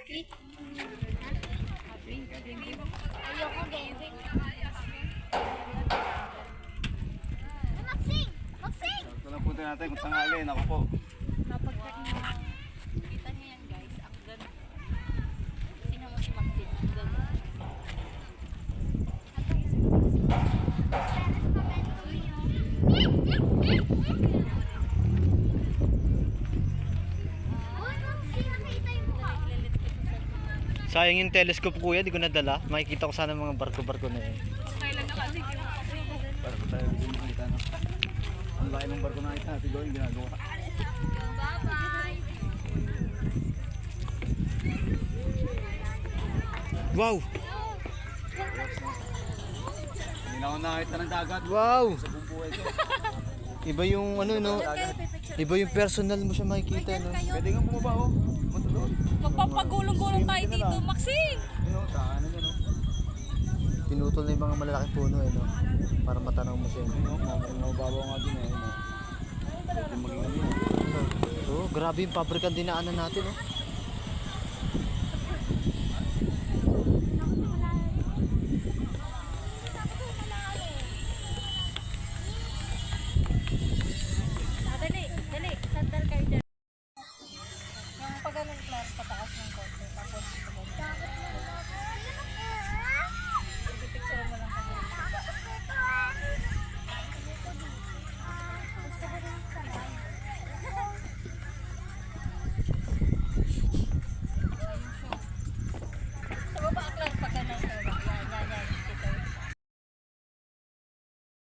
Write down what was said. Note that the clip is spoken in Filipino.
Ayoko gaming. Magsing! Magsing! Ito lang punta natin kung tangali. Ako po. Kapag kita niyo yan guys, ang ganda. Sino mo si Maxine? Ang ganda. Sayang yung telescope kuya, di ko nadala. Makikita ko sana mga barko-barko na yun. Para tayo dito makita. No? Ang laki ng barko nakita natin doon. Ginagawa. Bye-bye! Wow! Hindi na ako nakita ng dagat. Wow! Sa buong buhay ko. Iba yung ano no? Iba yung personal mo siya makikita no? Pwede nga bumaba oh. Punta doon. Magpapagulong-gulong tayo dito, Maxine! Yun oh, daanan yun oh. Pinutol na yung mga malalaking puno eh no? Para matanaw mo siya. Yun oh, mababaw nga din eh. Yun, oh. Pwede maging ano yun. Oh, grabe yung pabrika dinaanan natin oh.